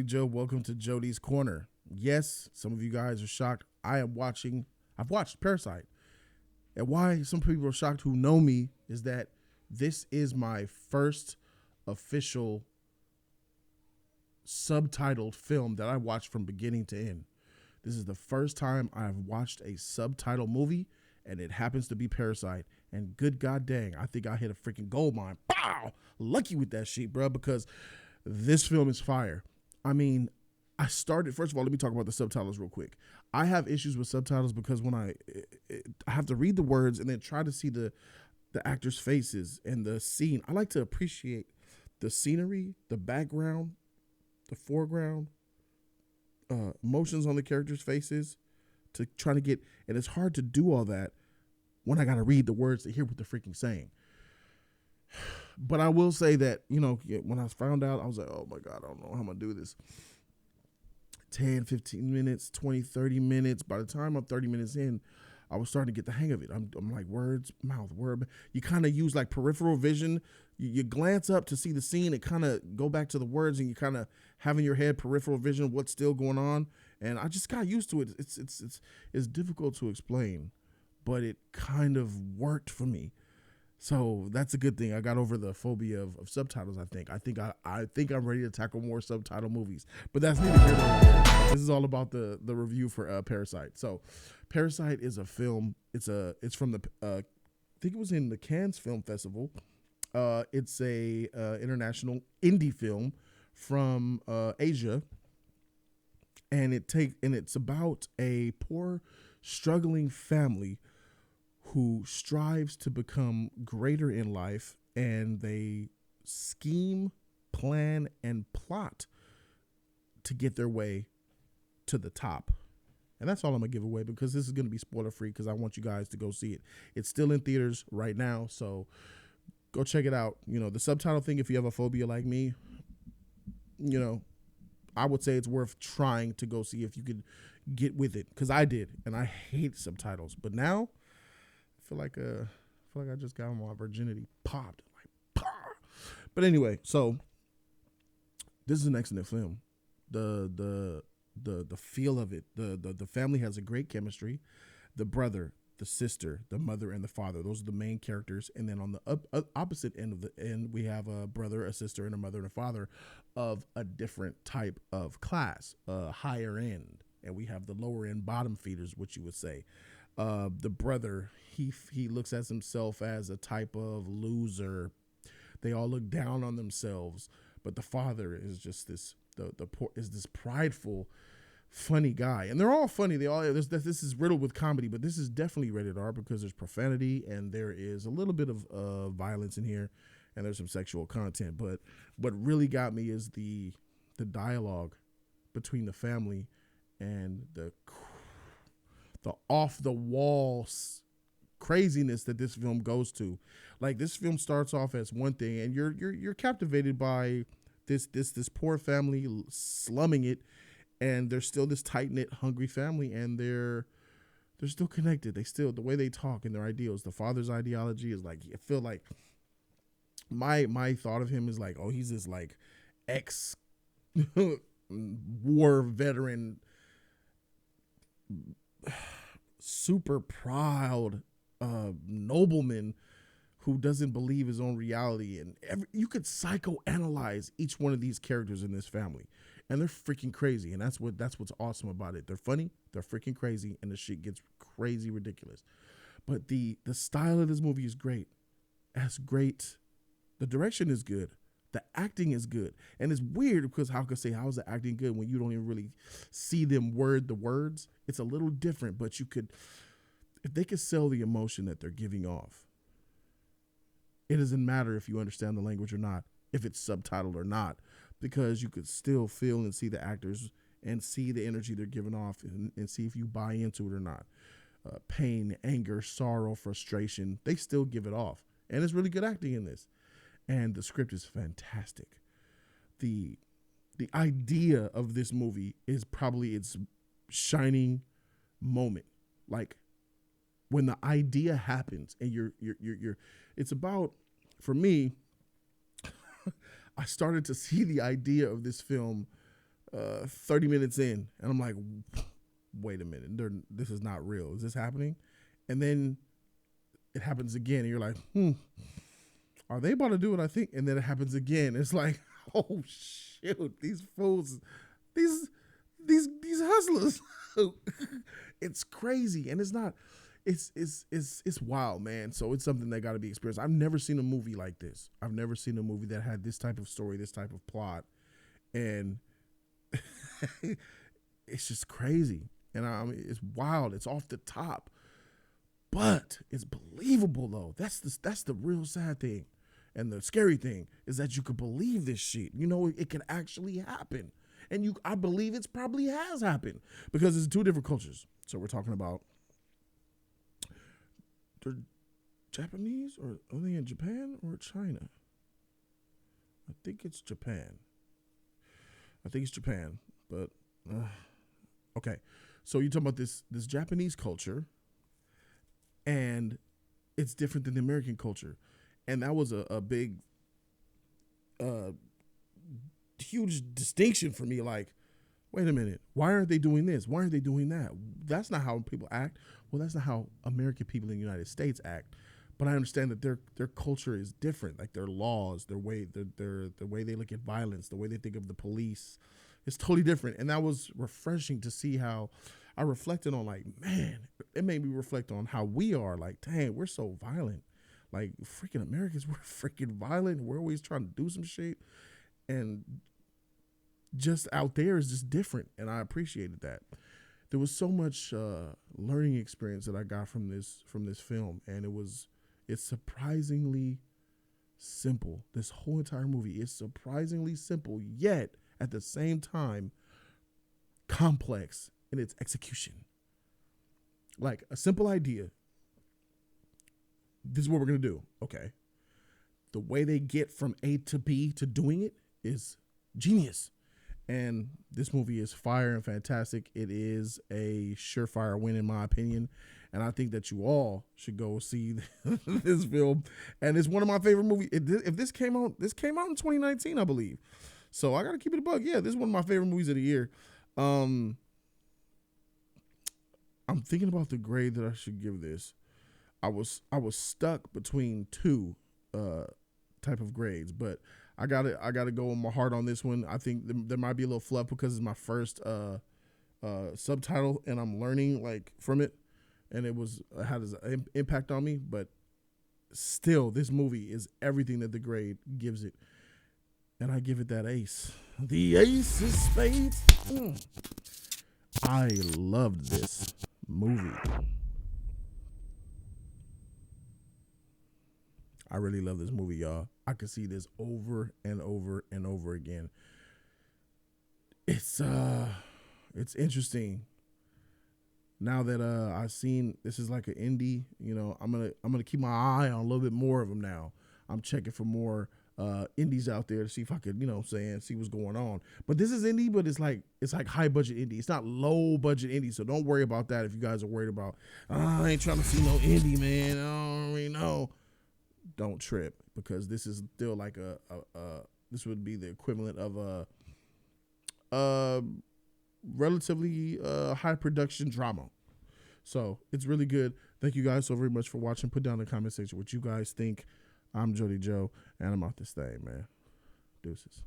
Joe. Welcome to Jody's Corner. Yes, some of you guys are shocked. I've watched Parasite. And why some people are shocked who know me is that this is my first official subtitled film that I watched from beginning to end. This is the first time I've watched a subtitle movie, and it happens to be Parasite. And good god dang, I think I hit a freaking gold mine. Pow! Lucky with that shit, bro, because this film is fire. I mean, first of all, let me talk about the subtitles real quick. I have issues with subtitles because when I have to read the words and then try to see the actors' faces and the scene, I like to appreciate the scenery, the background, the foreground, emotions on the characters' faces to try to get, and it's hard to do all that when I got to read the words to hear what they're freaking saying. But I will say that, when I found out, I was like, oh my God, I don't know how I'm going to do this. 10, 15 minutes, 20, 30 minutes. By the time I'm 30 minutes in, I was starting to get the hang of it. I'm like words, mouth, word. You kind of use like peripheral vision. You glance up to see the scene and kind of go back to the words, and you kind of have in your head peripheral vision of what's still going on. And I just got used to it. It's difficult to explain, but it kind of worked for me. So that's a good thing. I got over the phobia of subtitles. I think I'm ready to tackle more subtitle movies, but that's neither here nor there. This is all about the review for Parasite. So Parasite is a film. It's from the I think it was in the Cannes Film Festival. It's a international indie film from Asia, and it's about a poor, struggling family who strives to become greater in life, and they scheme, plan, and plot to get their way to the top. And that's all I'm going to give away, because this is going to be spoiler free, because I want you guys to go see it. It's still in theaters right now, so go check it out. The subtitle thing, if you have a phobia like me, I would say it's worth trying to go see if you could get with it, because I did, and I hate subtitles. But now I feel like I just got my virginity popped. But anyway, so this is an excellent film. The feel of it, the family has a great chemistry. The brother, the sister, the mother, and the father, those are the main characters. And then on the opposite end of the end, we have a brother, a sister, and a mother and a father of a different type of class, higher end. And we have the lower end bottom feeders, which you would say. The brother, he looks at himself as a type of loser. They all look down on themselves, but the father is just this this prideful, funny guy, and they're all funny. This is riddled with comedy, but this is definitely rated R because there's profanity and there is a little bit of violence in here, and there's some sexual content. But what really got me is the dialogue between the family and the off the walls craziness that this film goes to. Like, this film starts off as one thing, and you're captivated by this poor family slumming it, and there's still this tight knit, hungry family, and they're still connected. The way they talk and their ideals. The father's ideology is like, I feel like my thought of him is like, oh, he's this like ex war veteran, super proud nobleman who doesn't believe his own reality. And you could psychoanalyze each one of these characters in this family, and they're freaking crazy. And that's what's awesome about it. They're funny, they're freaking crazy, and the shit gets crazy ridiculous. But the style of this movie is great. That's great. The direction is good. The acting is good. And it's weird because how is the acting good when you don't even really see them word the words? It's a little different, but if they could sell the emotion that they're giving off, it doesn't matter if you understand the language or not, if it's subtitled or not, because you could still feel and see the actors and see the energy they're giving off, and see if you buy into it or not. Pain, anger, sorrow, frustration, they still give it off. And it's really good acting in this. And the script is fantastic. The idea of this movie is probably its shining moment. Like, when the idea happens and you're it's about, for me, I started to see the idea of this film 30 minutes in, and I'm like, wait a minute, this is not real. Is this happening? And then it happens again, and you're like, are they about to do what I think? And then it happens again. It's like, oh shoot, these fools, these hustlers. It's crazy, and it's not. It's wild, man. So it's something that got to be experienced. I've never seen a movie like this. I've never seen a movie that had this type of story, this type of plot, and it's just crazy. And I mean, it's wild. It's off the top, but it's believable though. That's the real sad thing, and the scary thing is that you could believe this shit. You know, it can actually happen, and I believe it's probably has happened because it's two different cultures. So we're talking about. They're Japanese, or are they in Japan or China? I think it's Japan. But okay. So you're talking about this Japanese culture, and it's different than the American culture, and that was a big, huge distinction for me. Like, wait a minute, why aren't they doing this? Why aren't they doing that? That's not how people act. Well, that's not how American people in the United States act. But I understand that their culture is different. Like their laws, the way they look at violence, the way they think of the police, it's totally different. And that was refreshing to see how I reflected on, like, man, it made me reflect on how we are. Like, dang, we're so violent. Like, freaking Americans, we're freaking violent. We're always trying to do some shit. And just out there is just different. And I appreciated that. There was so much learning experience that I got from this film, and it's surprisingly simple. This whole entire movie is surprisingly simple, yet at the same time complex in its execution. Like a simple idea. This is what we're gonna do. Okay. The way they get from A to B to doing it is genius. And this movie is fire and fantastic. It is a surefire win in my opinion. And I think that you all should go see this film. And it's one of my favorite movies. If this came out in 2019, I believe. So I got to keep it a bug. Yeah, this is one of my favorite movies of the year. I'm thinking about the grade that I should give this. I was stuck between two type of grades, but I gotta go with my heart on this one. I think there might be a little fluff because it's my first subtitle, and I'm learning like from it, and it had an impact on me. But still, this movie is everything that the grade gives it, and I give it that ace. The ace of spades. I loved this movie. I really love this movie, y'all. I could see this over and over and over again. It's interesting. Now that I've seen this is like an indie, you know, I'm gonna keep my eye on a little bit more of them now. I'm checking for more indies out there to see if I could, you know what I'm saying, see what's going on. But this is indie, but it's like high budget indie. It's not low budget indie, so don't worry about that if you guys are worried about, I ain't trying to see no indie, man. I don't really know. Don't trip, because this is still like this would be the equivalent of a relatively high production drama. So it's really good. Thank you guys so very much for watching. Put down in the comment section what you guys think. I'm Jody Joe, and I'm out this thing, man. Deuces.